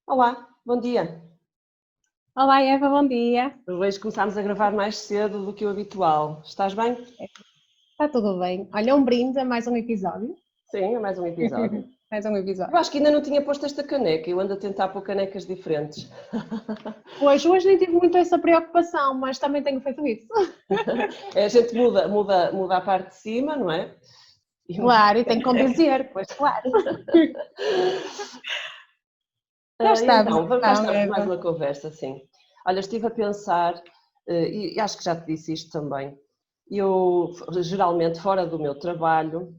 Olá, bom dia. Olá Eva, bom dia. Hoje começámos a gravar mais cedo do que o habitual. Estás bem? Está tudo bem? Olha, um brinde a mais um episódio. Sim, é mais um episódio. Mais um Eu episódio. acho que ainda não tinha posto esta caneca, eu ando a tentar pôr canecas diferentes. Hoje nem tive muito essa preocupação, mas também tenho feito isso. A gente muda a parte de cima, não é? Claro, e tenho que condizer, pois claro. Já estamos Então, cá então, estamos mais Eva. uma conversa, sim. Olha, estive a pensar, e acho que já te disse isto também, eu geralmente fora do meu trabalho,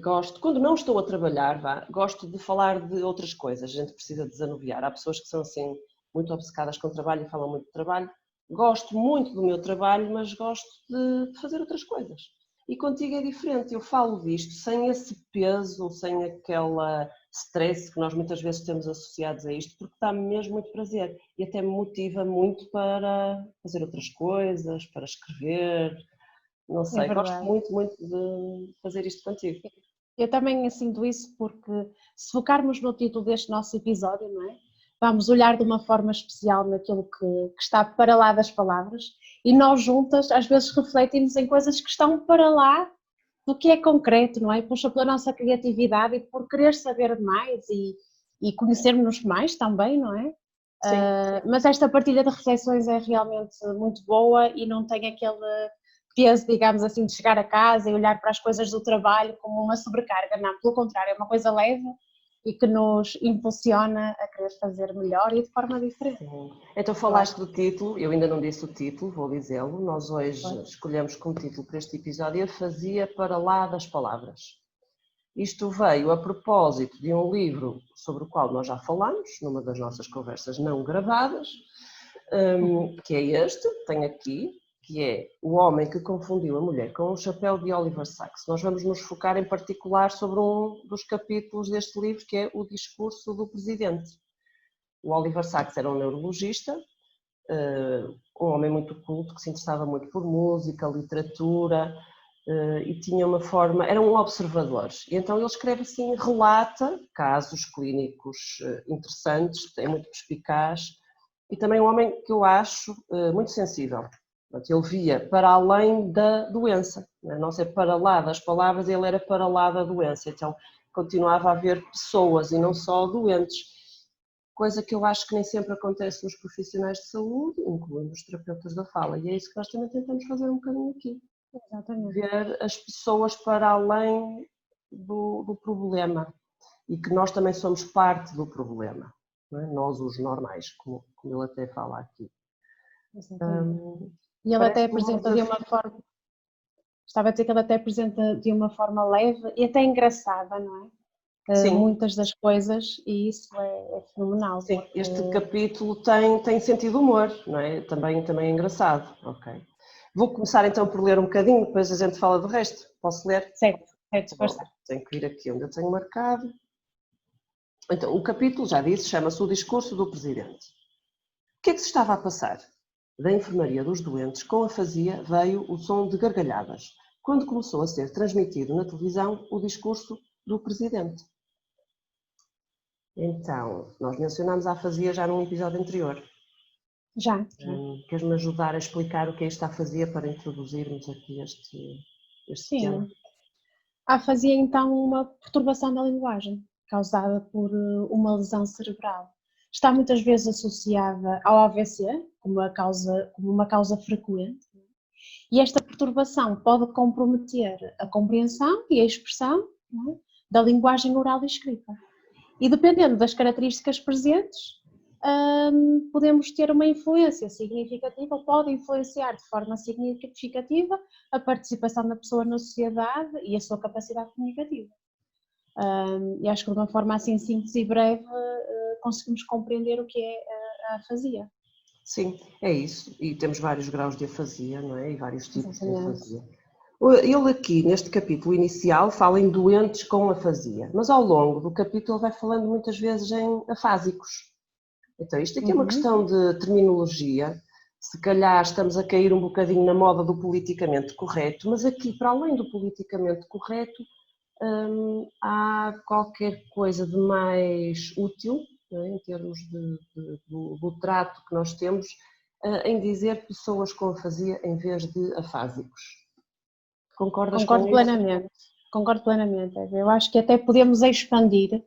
gosto, quando não estou a trabalhar, gosto de falar de outras coisas, a gente precisa desanuviar. Há pessoas que são assim muito obcecadas com o trabalho e falam muito de trabalho. Gosto muito do meu trabalho, mas gosto de fazer outras coisas. E contigo é diferente, eu falo disto sem esse peso, sem aquela stress que nós muitas vezes temos associados a isto, porque dá-me mesmo muito prazer e até me motiva muito para fazer outras coisas, para escrever, não É sei, gosto verdade. muito, muito de fazer isto contigo. Eu também sinto isso porque se focarmos no título deste nosso episódio, não é? Vamos olhar de uma forma especial naquilo que está para lá das palavras e nós juntas às vezes refletimos em coisas que estão para lá do que é concreto, não é? Puxa pela nossa criatividade e por querer saber mais e conhecermos mais também, não é? Sim, Mas esta partilha de reflexões é realmente muito boa e não tem aquele peso, digamos assim, de chegar a casa e olhar para as coisas do trabalho como uma sobrecarga, não, pelo contrário, é uma coisa leve e que nos impulsiona a querer fazer melhor e de forma diferente. sim. Então Claro, falaste do título, eu ainda não disse o título, vou dizê-lo. Nós hoje claro. escolhemos como título para este episódio A Fazia para lá das Palavras. Isto veio a propósito de um livro sobre o qual nós já falamos, numa das nossas conversas não gravadas, que é este, tenho aqui, que é O Homem que Confundiu a Mulher com o Chapéu, de Oliver Sacks. Nós vamos nos focar em particular sobre um dos capítulos deste livro, que é o discurso do Presidente. O Oliver Sacks era um neurologista, um homem muito culto, que se interessava muito por música, literatura, e tinha uma forma, era um observador. E então ele escreve assim, relata casos clínicos interessantes, é muito perspicaz, e também um homem que eu acho muito sensível. Ele via para além da doença, não ser para lá das palavras, ele era para lá da doença, então continuava a haver pessoas e não só doentes, coisa que eu acho que nem sempre acontece nos profissionais de saúde, incluindo os terapeutas da fala, e é isso que nós também tentamos fazer um bocadinho aqui, Exatamente. ver as pessoas para além do problema e que nós também somos parte do problema, não é? Nós os normais, como ele até fala aqui. Exatamente. E ele até Parece-me um apresenta de uma desafio. forma, estava a dizer que ele até apresenta de uma forma leve e até engraçada, não é? Sim, Muitas das coisas e isso é fenomenal sim, porque este capítulo tem sentido de humor, não é? Também é engraçado, ok. Vou começar então por ler um bocadinho, depois a gente fala do resto. Posso ler? certo, certo, Bom, força. tenho que ir aqui onde eu tenho marcado. Então, o capítulo, já disse, chama-se O Discurso do Presidente. O que é que se estava a passar? Da enfermaria dos doentes, com a fazia, veio o som de gargalhadas, quando começou a ser transmitido na televisão o discurso do Presidente. Então, nós mencionámos a afasia já num episódio anterior. Já. Queres-me ajudar a explicar o que é esta afasia para introduzirmos aqui este tema? Sim. Fazia então uma perturbação da linguagem, causada por uma lesão cerebral. Está muitas vezes associada ao AVC, como uma causa frequente, e esta perturbação pode comprometer a compreensão e a expressão, não é, da linguagem oral e escrita. E dependendo das características presentes, podemos ter uma influência significativa, ou pode influenciar de forma significativa a participação da pessoa na sociedade e a sua capacidade comunicativa. E acho que de uma forma assim simples e breve conseguimos compreender o que é a afasia. Sim, é isso. E temos vários graus de afasia, não é? E vários tipos de Exatamente. afasia. Ele aqui, neste capítulo inicial, fala em doentes com afasia, mas ao longo do capítulo vai falando muitas vezes em afásicos. Então, isto aqui é uma questão de terminologia, se calhar estamos a cair um bocadinho na moda do politicamente correto, mas aqui, para além do politicamente correto, há qualquer coisa de mais útil não é? Em termos do trato que nós temos, em dizer pessoas com afasia em vez de afásicos. Concordas com isso? Concordo plenamente. Eu acho que até podemos expandir,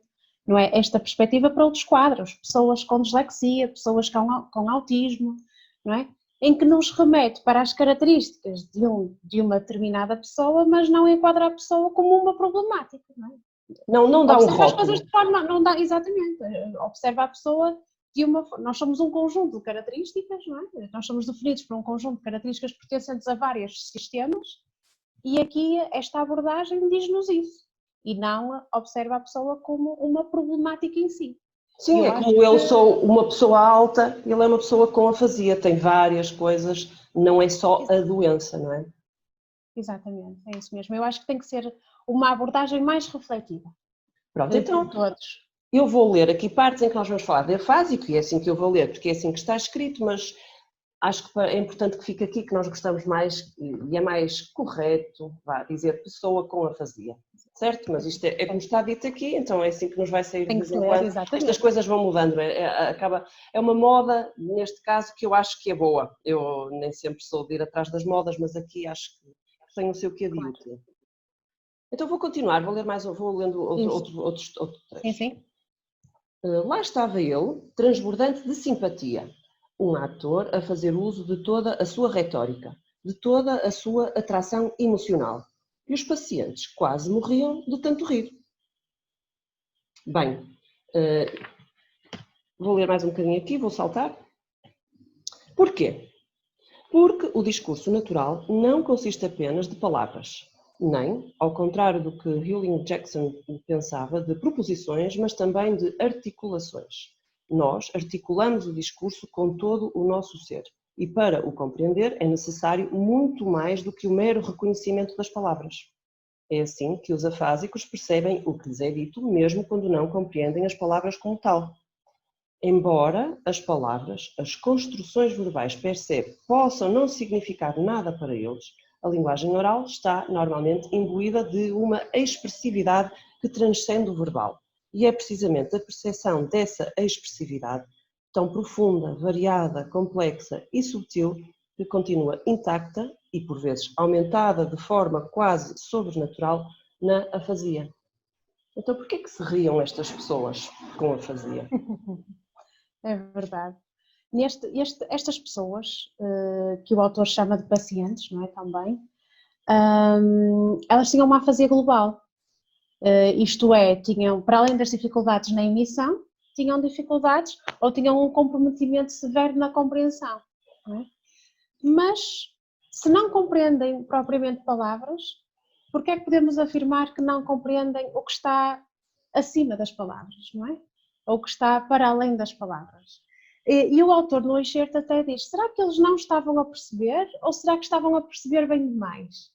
não é, esta perspectiva para outros quadros, pessoas com dislexia, pessoas com autismo, não é? Em que nos remete para as características de uma determinada pessoa, mas não enquadra a pessoa como uma problemática, não é? Não dá um Observa as rótulo. coisas de forma, não dá, exatamente, observa a pessoa nós somos um conjunto de características, não é? Nós somos definidos por um conjunto de características pertencentes a vários sistemas e aqui esta abordagem diz-nos isso e não observa a pessoa como uma problemática em si. Sim, é como eu sou uma pessoa alta, ele é uma pessoa com afasia, tem várias coisas, não é só a doença, não é? Exatamente, é isso mesmo. Eu acho que tem que ser uma abordagem mais refletiva. Pronto, então eu vou ler aqui partes em que nós vamos falar de afásico e é assim que eu vou ler, porque é assim que está escrito, mas acho que é importante que fique aqui que nós gostamos mais e é mais correto, dizer pessoa com afasia, certo? Mas isto é como está dito aqui, então é assim que nos vai sair de vez em quando. Estas coisas vão mudando, é uma moda, neste caso, que eu acho que é boa. Eu nem sempre sou de ir atrás das modas, mas aqui acho que tem o seu quê de útil. Então vou continuar, vou lendo outro trecho. Sim. Lá estava ele, transbordante de simpatia, um ator a fazer uso de toda a sua retórica, de toda a sua atração emocional. E os pacientes quase morriam de tanto rir. Bem, vou ler mais um bocadinho aqui, vou saltar. Porquê? Porque o discurso natural não consiste apenas de palavras, nem, ao contrário do que Hewlett Jackson pensava, de proposições, mas também de articulações. Nós articulamos o discurso com todo o nosso ser, e para o compreender é necessário muito mais do que o mero reconhecimento das palavras. É assim que os afásicos percebem o que lhes é dito, mesmo quando não compreendem as palavras como tal. Embora as palavras, as construções verbais per se, possam não significar nada para eles, a linguagem oral está normalmente imbuída de uma expressividade que transcende o verbal. E é precisamente a percepção dessa expressividade, tão profunda, variada, complexa e subtil, que continua intacta e, por vezes, aumentada de forma quase sobrenatural na afasia. Então, por que é que se riam estas pessoas com afasia? É verdade. Estas pessoas, que o autor chama de pacientes, não é, também, elas tinham uma afasia global, isto é, tinham, para além das dificuldades na emissão, tinham dificuldades ou tinham um comprometimento severo na compreensão. Não é? Mas, se não compreendem propriamente palavras, por que é que podemos afirmar que não compreendem o que está acima das palavras, não é? Ou o que está para além das palavras? E o autor no excerto até diz, será que eles não estavam a perceber ou será que estavam a perceber bem demais?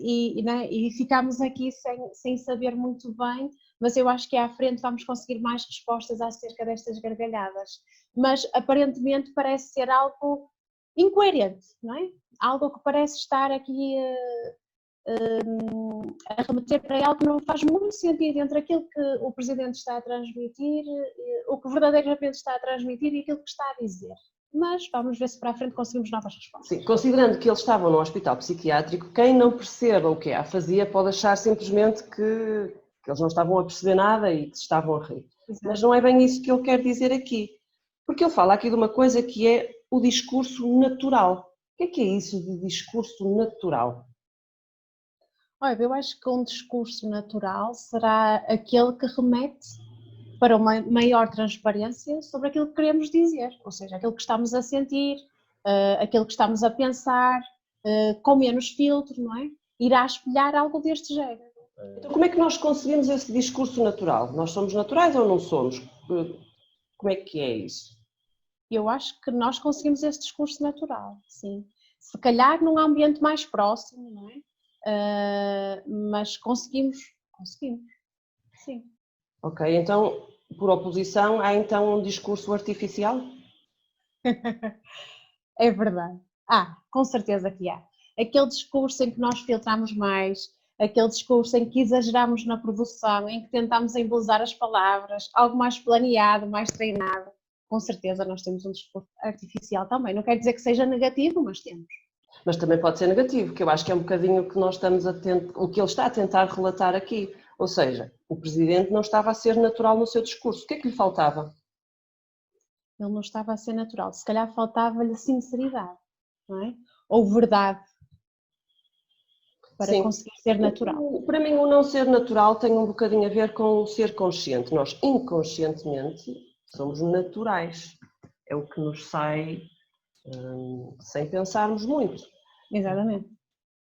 E ficámos aqui sem saber muito bem, mas eu acho que à frente vamos conseguir mais respostas acerca destas gargalhadas. Mas aparentemente parece ser algo incoerente, não é? Algo que parece estar aqui a remeter para algo que não faz muito sentido entre aquilo que o Presidente está a transmitir, o que verdadeiramente está a transmitir e aquilo que está a dizer. Mas vamos ver se para a frente conseguimos novas respostas. Sim, considerando que eles estavam num hospital psiquiátrico, quem não perceba o que é afasia pode achar simplesmente que eles não estavam a perceber nada e que se estavam a rir. Exato. Mas não é bem isso que ele quer dizer aqui. Porque ele fala aqui de uma coisa que é o discurso natural. O que é isso de discurso natural? Olha, eu acho que um discurso natural será aquele que remete para uma maior transparência sobre aquilo que queremos dizer, ou seja, aquilo que estamos a sentir, aquilo que estamos a pensar, com menos filtro, não é? Irá espelhar algo deste género. Então, como é que nós conseguimos esse discurso natural? Nós somos naturais ou não somos? Como é que é isso? Eu acho que nós conseguimos esse discurso natural, sim. Se calhar num ambiente mais próximo, não é? Mas conseguimos, sim. Ok, então, por oposição, há então um discurso artificial? É verdade. Com certeza que há. Aquele discurso em que nós filtramos mais, aquele discurso em que exageramos na produção, em que tentamos embelezar as palavras, algo mais planeado, mais treinado, com certeza nós temos um discurso artificial também. Não quer dizer que seja negativo, mas temos. Mas também pode ser negativo, que eu acho que é um bocadinho o que nós estamos a tentar, o que ele está a tentar relatar aqui. Ou seja, o Presidente não estava a ser natural no seu discurso. O que é que lhe faltava? Ele não estava a ser natural. Se calhar faltava-lhe sinceridade, não é? Ou verdade, para Sim. conseguir ser natural. Para mim, o não ser natural tem um bocadinho a ver com o ser consciente. Nós, inconscientemente, somos naturais. É o que nos sai sem pensarmos muito. Exatamente.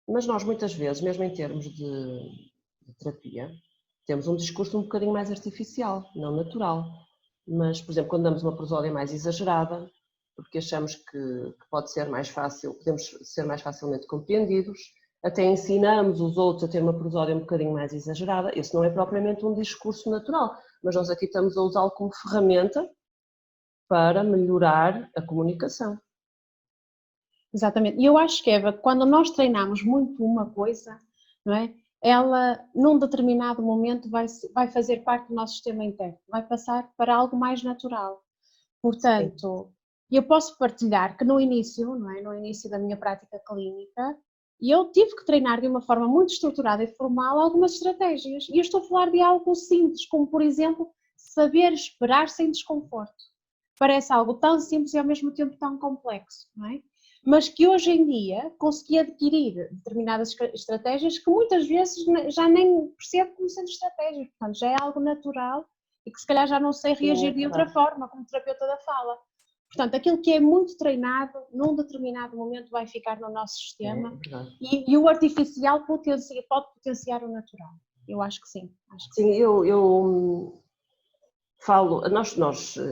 Mas nós, muitas vezes, mesmo em termos de terapia, temos um discurso um bocadinho mais artificial, não natural. Mas, por exemplo, quando damos uma prosódia mais exagerada, porque achamos que pode ser mais fácil, podemos ser mais facilmente compreendidos, até ensinamos os outros a ter uma prosódia um bocadinho mais exagerada, esse não é propriamente um discurso natural, mas nós aqui estamos a usá-lo como ferramenta para melhorar a comunicação. Exatamente. E eu acho que, Eva, quando nós treinamos muito uma coisa, não é? Ela, num determinado momento, vai fazer parte do nosso sistema interno, vai passar para algo mais natural. Portanto, eu posso partilhar que no início, não é? No início da minha prática clínica, eu tive que treinar de uma forma muito estruturada e formal algumas estratégias. E eu estou a falar de algo simples, como, por exemplo, saber esperar sem desconforto. Parece algo tão simples e ao mesmo tempo tão complexo, não é? Mas que hoje em dia consegui adquirir determinadas estratégias que muitas vezes já nem percebo como sendo estratégias, portanto já é algo natural e que se calhar já não sei reagir de outra forma, como terapeuta da fala. Portanto, aquilo que é muito treinado, num determinado momento vai ficar no nosso sistema e o artificial pode potenciar o natural. Eu acho que sim. Sim, eu falo,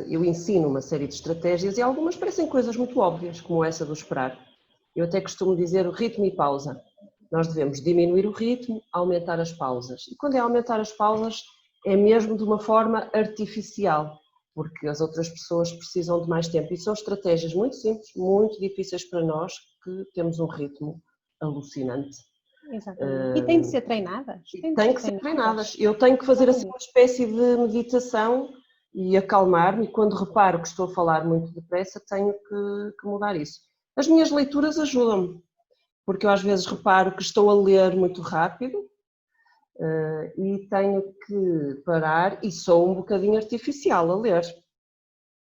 eu ensino uma série de estratégias e algumas parecem coisas muito óbvias, como essa do esperar. Eu até costumo dizer o ritmo e pausa. Nós devemos diminuir o ritmo, aumentar as pausas. E quando é aumentar as pausas, é mesmo de uma forma artificial, porque as outras pessoas precisam de mais tempo. E são estratégias muito simples, muito difíceis para nós, que temos um ritmo alucinante. Exatamente. E têm de ser treinadas? Tem que ser treinadas. Eu tenho que fazer assim uma espécie de meditação e acalmar-me, e quando reparo que estou a falar muito depressa, tenho que mudar isso. As minhas leituras ajudam-me, porque eu às vezes reparo que estou a ler muito rápido e tenho que parar e sou um bocadinho artificial a ler.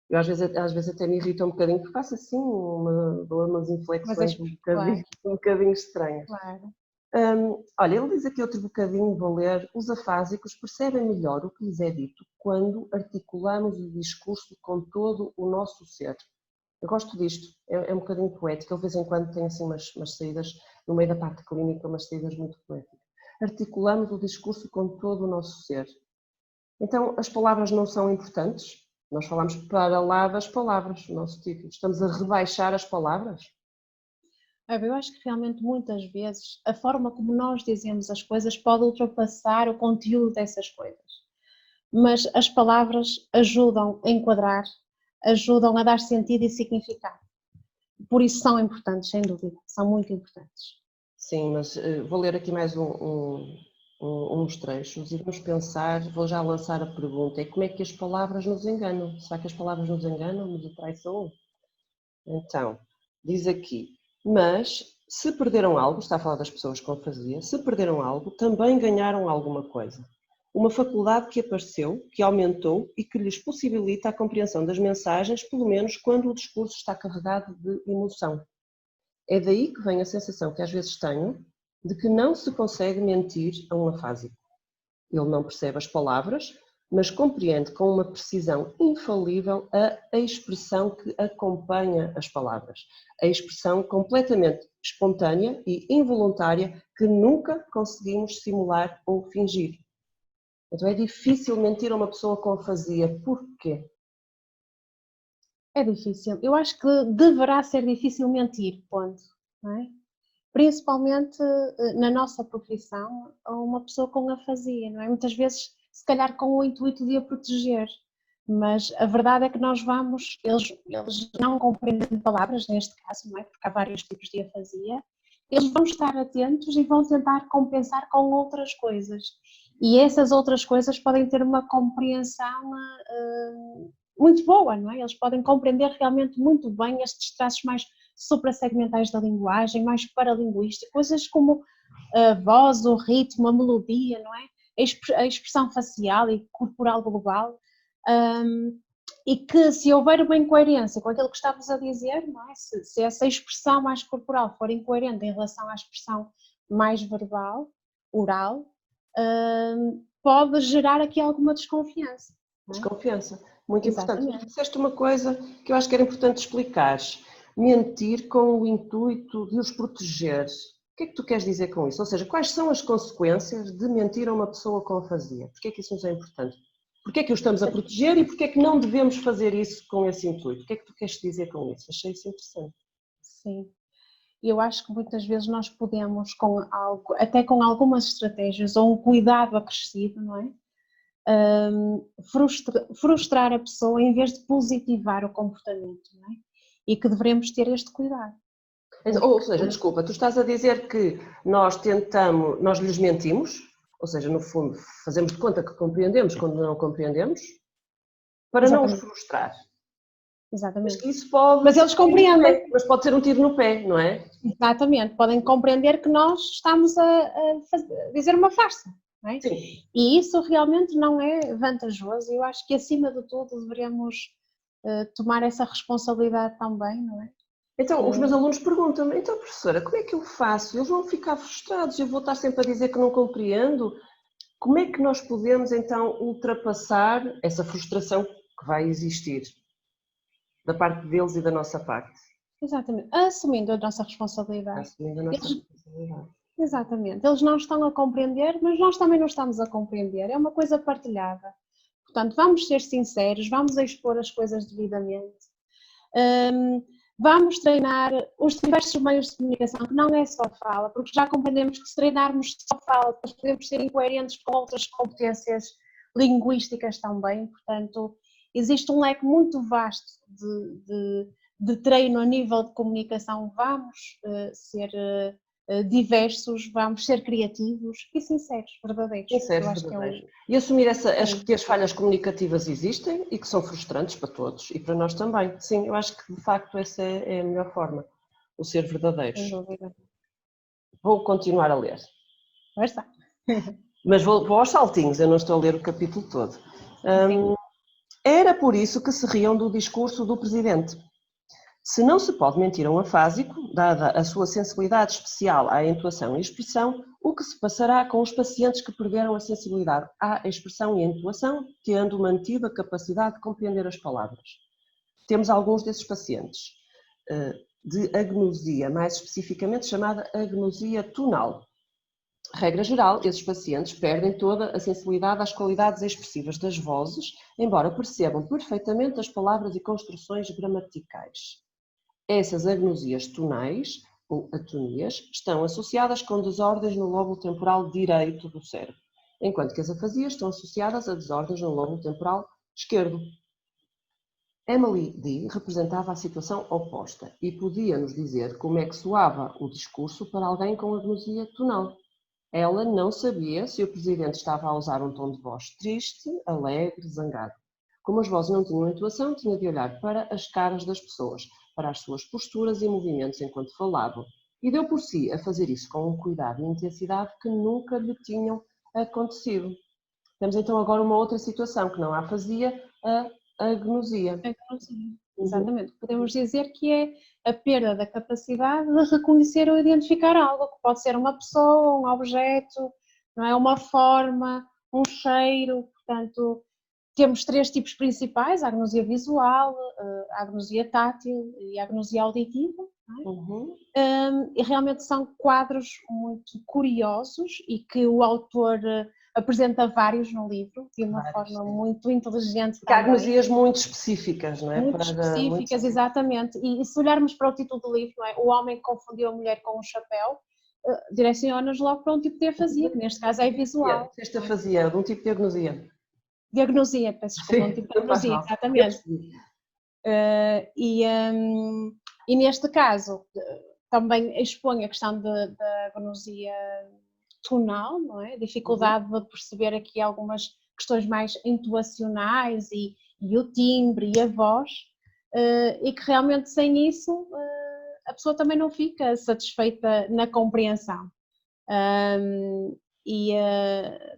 Eu às vezes até me irrita um bocadinho, porque faço assim umas inflexões um bocadinho estranhas. Claro. Olha, ele diz aqui outro bocadinho, vou ler. Os afásicos percebem melhor o que lhes é dito quando articulamos o discurso com todo o nosso ser. Eu gosto disto, é um bocadinho poético. Eu de vez em quando tenho assim umas saídas, no meio da parte clínica, umas saídas muito poéticas. Articulamos o discurso com todo o nosso ser. Então, as palavras não são importantes? Nós falamos para lá das palavras, no nosso título. Estamos a rebaixar as palavras? Eu acho que realmente muitas vezes a forma como nós dizemos as coisas pode ultrapassar o conteúdo dessas coisas. Mas as palavras ajudam a enquadrar, ajudam a dar sentido e significado. Por isso são importantes, sem dúvida, são muito importantes. Sim, mas vou ler aqui mais uns trechos e vamos pensar, vou já lançar a pergunta, é como é que as palavras nos enganam? Será que as palavras nos enganam, nos traiçoam? Então, diz aqui, mas se perderam algo, está a falar das pessoas com afasia, se perderam algo, também ganharam alguma coisa. Uma faculdade que apareceu, que aumentou e que lhes possibilita a compreensão das mensagens, pelo menos quando o discurso está carregado de emoção. É daí que vem a sensação que às vezes tenho de que não se consegue mentir a um afásico. Ele não percebe as palavras, mas compreende com uma precisão infalível a expressão que acompanha as palavras. A expressão completamente espontânea e involuntária que nunca conseguimos simular ou fingir. Então é difícil mentir a uma pessoa com afasia. Porquê? É difícil. Eu acho que deverá ser difícil mentir, ponto. Não é? Principalmente na nossa profissão, a uma pessoa com afasia, não é? Muitas vezes, se calhar com o intuito de a proteger, mas a verdade é que eles não compreendem palavras, neste caso, não é? Porque há vários tipos de afasia, eles vão estar atentos e vão tentar compensar com outras coisas. E essas outras coisas podem ter uma compreensão muito boa, não é? Eles podem compreender realmente muito bem estes traços mais suprassegmentais da linguagem, mais paralinguísticos, coisas como a voz, o ritmo, a melodia, não é? A expressão facial e corporal global. E que se houver uma incoerência com aquilo que estamos a dizer, não é? Se essa expressão mais corporal for incoerente em relação à expressão mais verbal, oral, pode gerar aqui alguma desconfiança. Desconfiança, muito importante. Exatamente. Disseste uma coisa que eu acho que era importante explicares. Mentir com o intuito de os proteger. O que é que tu queres dizer com isso? Ou seja, quais são as consequências de mentir a uma pessoa com afasia? Porquê é que isso nos é importante? Porquê é que o estamos a proteger e porquê é que não devemos fazer isso com esse intuito? O que é que tu queres dizer com isso? Achei isso interessante. Sim. Eu acho que muitas vezes nós podemos, até com algumas estratégias ou um cuidado acrescido, não é? Frustrar a pessoa em vez de positivar o comportamento, não é? E que devemos ter este cuidado. Ou seja, desculpa, tu estás a dizer que nós lhes mentimos, ou seja, no fundo fazemos de conta que compreendemos quando não compreendemos, para não os frustrar. Exatamente. Mas eles compreendem. Mas pode ser um tiro no pé, não é? Exatamente, podem compreender que nós estamos a dizer uma farsa, não é? Sim. E isso realmente não é vantajoso. Eu acho que acima de tudo devemos tomar essa responsabilidade também, não é? Então, os meus alunos perguntam-me, então professora, como é que eu faço? Eles vão ficar frustrados, eu vou estar sempre a dizer que não compreendo. Como é que nós podemos então ultrapassar essa frustração que vai existir da parte deles e da nossa parte? Exatamente, assumindo a nossa responsabilidade. Assumindo a nossa responsabilidade. Exatamente, eles não estão a compreender, mas nós também não estamos a compreender, é uma coisa partilhada. Portanto, vamos ser sinceros, vamos expor as coisas devidamente. Vamos treinar os diversos meios de comunicação, que não é só fala, porque já compreendemos que se treinarmos só fala, depois podemos ser incoerentes com outras competências linguísticas também. Portanto, existe um leque muito vasto de treino a nível de comunicação. Vamos ser diversos, vamos ser criativos e sinceros, verdadeiros. Sinceros, verdadeiros. E assumir que as falhas comunicativas existem e que são frustrantes para todos e para nós também. Sim, eu acho que de facto essa é a melhor forma, o ser verdadeiros. Sem dúvida. Vou continuar a ler. Versa. Mas vou aos saltinhos, eu não estou a ler o capítulo todo. Era por isso que se riam do discurso do presidente. Se não se pode mentir a um afásico, dada a sua sensibilidade especial à entoação e expressão, o que se passará com os pacientes que perderam a sensibilidade à expressão e entoação, tendo mantido a capacidade de compreender as palavras? Temos alguns desses pacientes de agnosia, mais especificamente chamada agnosia tonal. Regra geral, esses pacientes perdem toda a sensibilidade às qualidades expressivas das vozes, embora percebam perfeitamente as palavras e construções gramaticais. Essas agnosias tonais, ou atonias, estão associadas com desordens no lobo temporal direito do cérebro, enquanto que as afasias estão associadas a desordens no lobo temporal esquerdo. Emily D. representava a situação oposta e podia-nos dizer como é que soava o discurso para alguém com agnosia tonal. Ela não sabia se o presidente estava a usar um tom de voz triste, alegre, zangado. Como as vozes não tinham entoação, tinha de olhar para as caras das pessoas, para as suas posturas e movimentos enquanto falavam, e deu por si a fazer isso com um cuidado e intensidade que nunca lhe tinham acontecido. Temos então agora uma outra situação, que não a afasia, a agnosia. Exatamente. Podemos dizer que é a perda da capacidade de reconhecer ou identificar algo, que pode ser uma pessoa, um objeto, não é? Uma forma, um cheiro. Portanto, temos 3 tipos principais: a agnosia visual, a agnosia tátil e a agnosia auditiva. Não é? E realmente são quadros muito curiosos e que o autor apresenta vários no livro, de uma forma muito inteligente. Há agnosias muito específicas, não é? Muito específicas, exatamente. E se olharmos para o título do livro, não é? O homem que confundiu a mulher com um chapéu, direciona-nos logo para um tipo de afasia, que neste caso é visual. Esta afasia, de um tipo de agnosia. De agnosia, peço desculpa, um tipo de agnosia, exatamente. E neste caso, também expõe a questão da agnosia tonal, não é? Dificuldade de perceber aqui algumas questões mais intuacionais e o timbre e a voz, e que realmente sem isso a pessoa também não fica satisfeita na compreensão.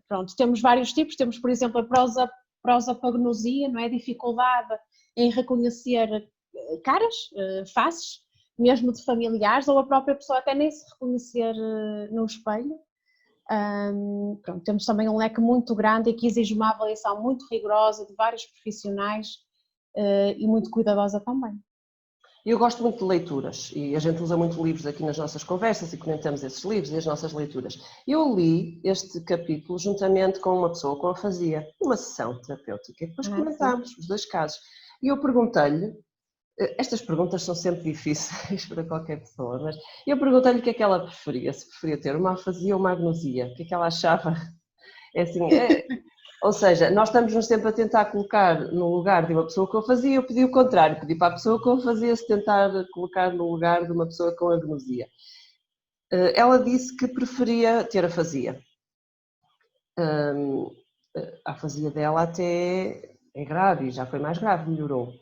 Pronto, temos vários tipos, temos por exemplo a prosopagnosia, não é? Dificuldade em reconhecer caras, faces, mesmo de familiares, ou a própria pessoa até nem se reconhecer no espelho. Pronto, temos também um leque muito grande e que exige uma avaliação muito rigorosa de vários profissionais e muito cuidadosa também. Eu gosto muito de leituras e a gente usa muito livros aqui nas nossas conversas e comentamos esses livros e as nossas leituras. Eu li este capítulo juntamente com uma pessoa com afasia, uma sessão terapêutica, e depois comentámos os dois casos. E eu perguntei-lhe, estas perguntas são sempre difíceis para qualquer pessoa, mas eu perguntei-lhe o que é que ela preferia, se preferia ter uma afasia ou uma agnosia, o que é que ela achava. É assim, ou seja, nós estamos-nos sempre a tentar colocar no lugar de uma pessoa com afasia, eu pedi o contrário, pedi para a pessoa com afasia se tentar colocar no lugar de uma pessoa com agnosia. Ela disse que preferia ter afasia. A afasia dela até é grave, e já foi mais grave, melhorou.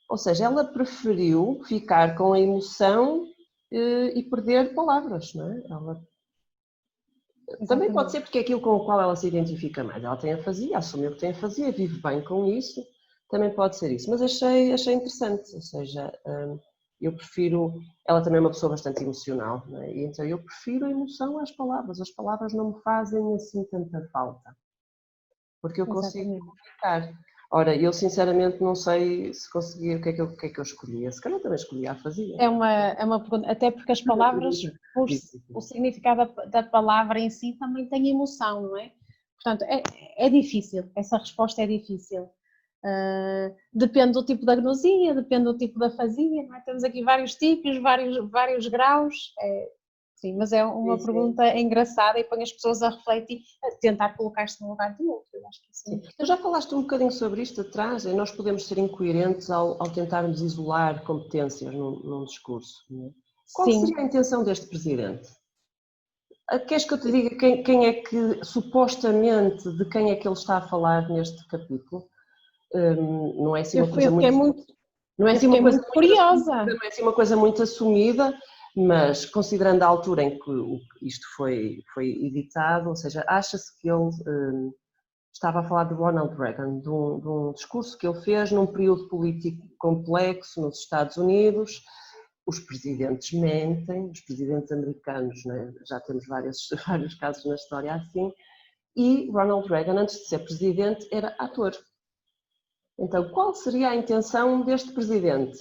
Ou seja, ela preferiu ficar com a emoção e perder palavras, não é? Ela... Também pode ser porque é aquilo com o qual ela se identifica mais. Ela tem afasia, assumiu que tem afasia, vive bem com isso, também pode ser isso. Mas achei interessante, ou seja, eu prefiro... Ela também é uma pessoa bastante emocional, não é? E então eu prefiro a emoção às palavras. As palavras não me fazem assim tanta falta, porque eu consigo comunicar. Ora, eu sinceramente não sei se conseguia, o que é que eu escolhia. Se calhar também escolhia a afasia. É uma pergunta, até porque as palavras, o significado da palavra em si também tem emoção, não é? Portanto, é difícil, essa resposta é difícil. Depende do tipo de agnosia, depende do tipo de afasia, não é? Temos aqui vários tipos, vários graus. Sim, mas é uma pergunta engraçada e põe as pessoas a refletir, a tentar colocar-se no lugar do outro. Eu acho que sim. Tu já falaste um bocadinho sobre isto atrás, e nós podemos ser incoerentes ao tentarmos isolar competências num discurso. Não é? Qual seria a intenção deste presidente? Queres que eu te diga quem é que, supostamente, de quem é que ele está a falar neste capítulo? Não é assim uma coisa muito... Não é assim uma coisa muito curiosa. Não é assim uma coisa muito assumida, mas considerando a altura em que isto foi editado, ou seja, acha-se que ele estava a falar de Ronald Reagan, de um discurso que ele fez num período político complexo nos Estados Unidos. Os presidentes mentem, os presidentes americanos, né? Já temos vários casos na história assim, e Ronald Reagan, antes de ser presidente, era ator. Então, qual seria a intenção deste presidente?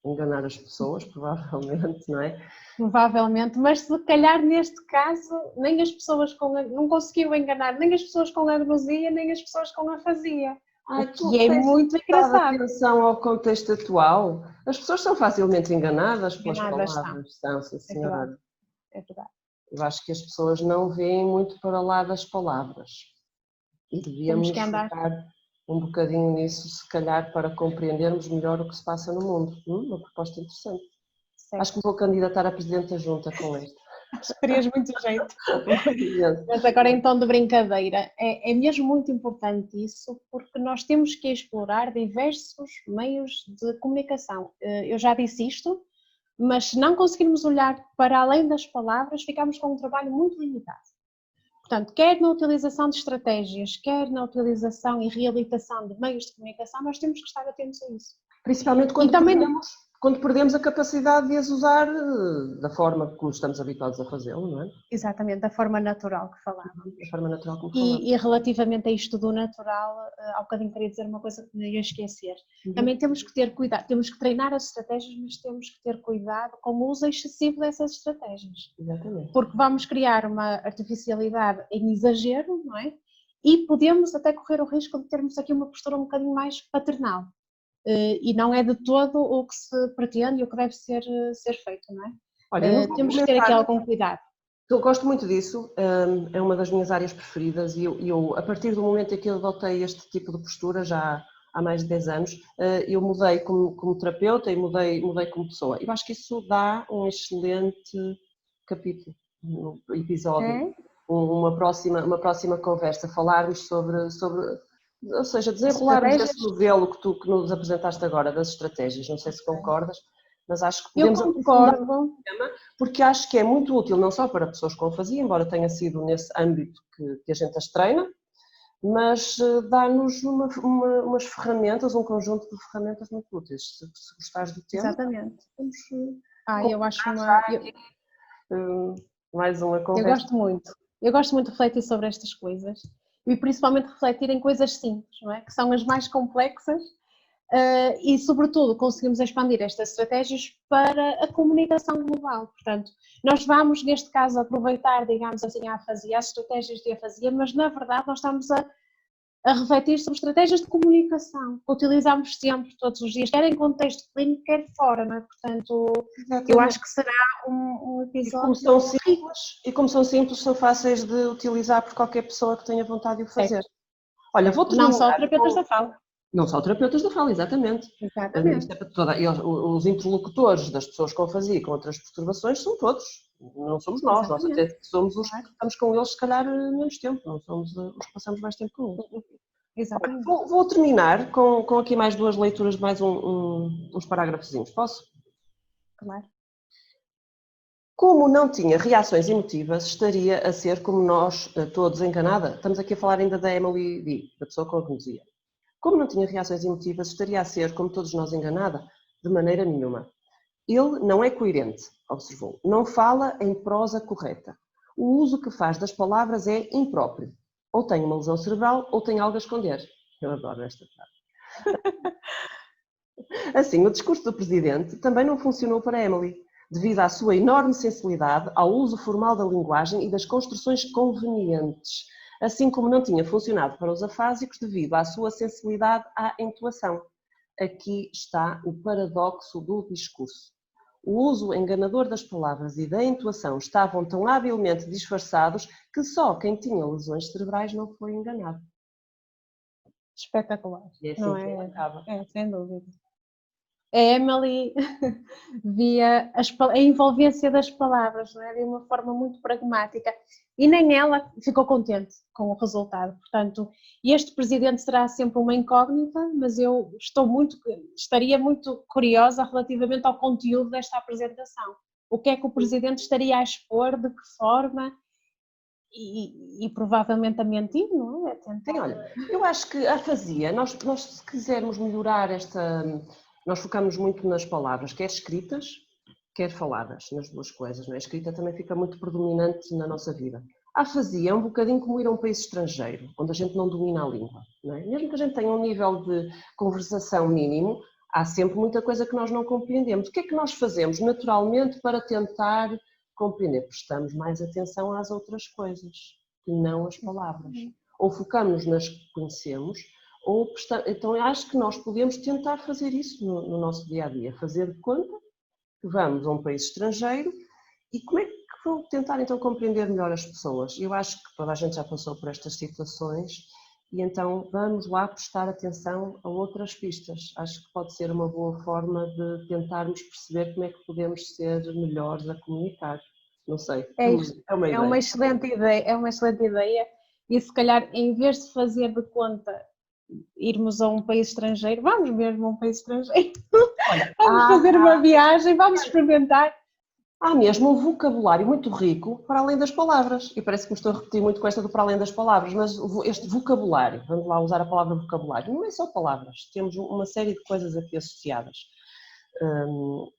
Enganar as pessoas, provavelmente, não é? Provavelmente, mas se calhar neste caso nem as pessoas não conseguiu enganar nem as pessoas com agnosia, nem as pessoas com afasia. O que é muito engraçado. Atenção ao contexto atual. As pessoas são facilmente enganadas pelas palavras. São, senhora. É verdade. Eu acho que as pessoas não veem muito para lá das palavras. E devíamos focar um bocadinho nisso, se calhar, para compreendermos melhor o que se passa no mundo. Uma proposta interessante. Certo. Acho que me vou candidatar a Presidente da Junta com esta. Acho que terias muito jeito. Mas agora, em tom de brincadeira, é mesmo muito importante isso, porque nós temos que explorar diversos meios de comunicação. Eu já disse isto, mas se não conseguirmos olhar para além das palavras, ficamos com um trabalho muito limitado. Portanto, quer na utilização de estratégias, quer na utilização e reabilitação de meios de comunicação, nós temos que estar atentos a isso. Principalmente quando perdemos a capacidade de as usar da forma como estamos habituados a fazê-lo, não é? Exatamente, da forma natural que falávamos. Da forma natural como falávamos. E relativamente a isto do natural, há bocadinho queria dizer uma coisa que me ia esquecer. Também temos que ter cuidado, temos que treinar as estratégias, mas temos que ter cuidado com o uso excessivo dessas estratégias. Exatamente. Porque vamos criar uma artificialidade em exagero, não é? E podemos até correr o risco de termos aqui uma postura um bocadinho mais paternal. E não é de todo o que se pretende e o que deve ser feito, não é? Olha, temos que ter aqui algum cuidado. Eu gosto muito disso, é uma das minhas áreas preferidas e eu, a partir do momento em que eu adotei este tipo de postura, já há mais de 10 anos, eu mudei como terapeuta e mudei como pessoa. Eu acho que isso dá um excelente capítulo, no episódio, uma próxima conversa, falarmos sobre, ou seja, desenrolarmos estratégias. esse novelo que nos apresentaste agora, das estratégias, não sei se concordas, mas acho que Eu podemos aprofundar concordo. o tema, porque acho que é muito útil, não só para pessoas com afasia, embora tenha sido nesse âmbito que a gente as treina, mas dá-nos umas ferramentas, um conjunto de ferramentas muito úteis. Se gostares do tema, Exatamente. vamos Eu acho mais uma eu conversa. gosto muito. Eu gosto muito de refletir sobre estas coisas e principalmente refletir em coisas simples, não é? Que são as mais complexas e, sobretudo, conseguimos expandir estas estratégias para a comunicação global. Portanto, nós vamos, neste caso, aproveitar, digamos assim, a afasia, as estratégias de afasia, mas, na verdade, nós estamos a refletir sobre estratégias de comunicação, que utilizamos sempre, todos os dias, quer em contexto clínico, quer fora, não é? Portanto, Exatamente. eu acho que será um episódio E como são simples, são fáceis de utilizar por qualquer pessoa que tenha vontade de o fazer. certo. Olha, vou Não terminar só terapeutas da fala. Não só terapeutas da fala, exatamente. Exatamente. Isto é para toda, os interlocutores das pessoas com afasia e com outras perturbações são todos, não somos nós, nós até somos os que estamos com eles se calhar menos tempo, não somos os que passamos mais tempo com eles. Exatamente. Vou terminar com aqui mais duas leituras, mais uns parágrafozinhos, posso? Claro. Como não tinha reações emotivas, estaria a ser como nós todos enganada. Estamos aqui a falar ainda da Emily D, da pessoa com agnosia. Como não tinha reações emotivas, estaria a ser, como todos nós, enganada? De maneira nenhuma. Ele não é coerente, observou. Não fala em prosa correta. O uso que faz das palavras é impróprio. Ou tem uma lesão cerebral, ou tem algo a esconder. Eu adoro esta frase. Assim, o discurso do presidente também não funcionou para Emily, devido à sua enorme sensibilidade ao uso formal da linguagem e das construções convenientes, assim como não tinha funcionado para os afásicos devido à sua sensibilidade à entoação. Aqui está o paradoxo do discurso. O uso enganador das palavras e da entoação estavam tão habilmente disfarçados que só quem tinha lesões cerebrais não foi enganado. Espetacular. E é assim não que é? acaba. É, sem dúvida. A Emily via a envolvência das palavras, não é? De uma forma muito pragmática e nem ela ficou contente com o resultado. Portanto, este presidente será sempre uma incógnita, mas eu estaria muito curiosa relativamente ao conteúdo desta apresentação. O que é que o presidente estaria a expor, de que forma e provavelmente a mentir, não é? Sim, olha, eu acho que a afasia, nós se quisermos melhorar nós focamos muito nas palavras, quer escritas, quer faladas, nas duas coisas, não é? A escrita também fica muito predominante na nossa vida. A afasia é um bocadinho como ir a um país estrangeiro, onde a gente não domina a língua, não é? Mesmo que a gente tenha um nível de conversação mínimo, há sempre muita coisa que nós não compreendemos. O que é que nós fazemos naturalmente para tentar compreender? Prestamos mais atenção às outras coisas, que não as palavras. Ou focamos nas que conhecemos, então eu acho que nós podemos tentar fazer isso no nosso dia-a-dia, fazer de conta que vamos a um país estrangeiro e como é que vou tentar então compreender melhor as pessoas. Eu acho que toda a gente já passou por estas situações e então vamos lá prestar atenção a outras pistas. Acho que pode ser uma boa forma de tentarmos perceber como é que podemos ser melhores a comunicar. Não sei, é uma ideia. É uma excelente ideia, e se calhar em vez de fazer de conta irmos a um país estrangeiro, vamos mesmo a um país estrangeiro, Olha, vamos fazer uma viagem, vamos experimentar. Há mesmo um vocabulário muito rico para além das palavras, e parece que me estou a repetir muito com esta do para além das palavras, mas este vocabulário, vamos lá usar a palavra vocabulário, não é só palavras, temos uma série de coisas aqui associadas.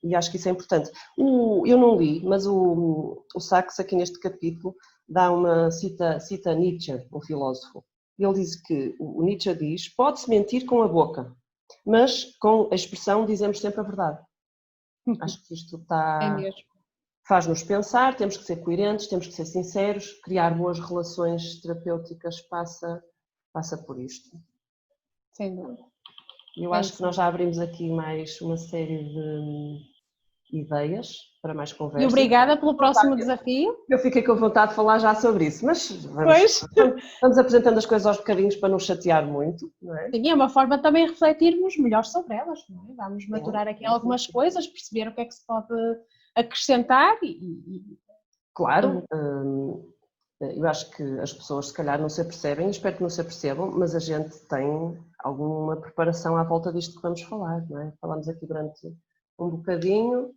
E acho que isso é importante. Eu não li, mas o Sachs aqui neste capítulo dá cita Nietzsche, um filósofo. Ele diz que, o Nietzsche diz, pode-se mentir com a boca, mas com a expressão dizemos sempre a verdade. Acho que isto faz-nos pensar, temos que ser coerentes, temos que ser sinceros, criar boas relações terapêuticas passa por isto. Sem dúvida. Eu acho que nós já abrimos aqui mais uma série ideias para mais E conversas. obrigada pelo próximo desafio. Eu fiquei com vontade de falar já sobre isso, mas vamos apresentando as coisas aos bocadinhos para não chatear muito, não é? Sim, é uma forma também de refletirmos melhor sobre elas, não é? Vamos maturar aqui algumas coisas, perceber o que é que se pode acrescentar Claro, eu acho que as pessoas se calhar não se apercebem, espero que não se apercebam, mas a gente tem alguma preparação à volta disto que vamos falar, não é? Falamos aqui durante um bocadinho,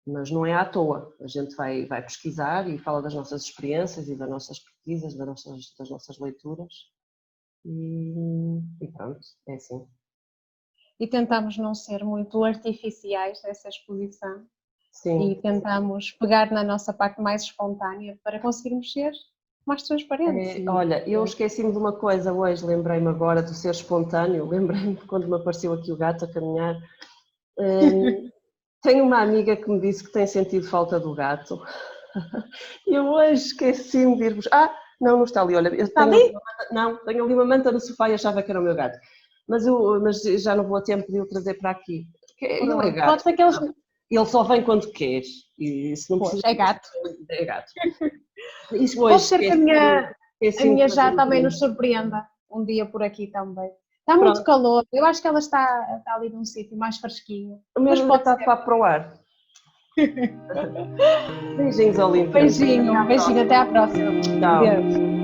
mas não é à toa. A gente vai pesquisar e fala das nossas experiências e das nossas pesquisas, das nossas leituras e pronto, é assim. e tentamos não ser muito artificiais nessa exposição. Sim. E tentamos pegar na nossa parte mais espontânea para conseguirmos ser mais transparentes. Olha, eu esqueci-me de uma coisa hoje, lembrei-me agora do ser espontâneo, lembrei-me quando me apareceu aqui o gato a caminhar. Tenho uma amiga que me disse que tem sentido falta do gato. E eu hoje esqueci-me de ir-vos. Não está ali, olha. Está ali? Tenho ali uma manta no sofá e achava que era o meu gato. Mas já não vou a tempo de o trazer para aqui. Ele é gato. Pode ser que eles... Ele só vem quando quer. E se não precisa, é gato. É gato. Pode ser que a minha já também nos surpreenda um dia por aqui também. Está muito calor, eu acho que ela está ali num sítio mais fresquinho. Mas pode estar para o ar. Beijinhos, Olímpia. Beijinho, até à próxima. Tchau. Adeus.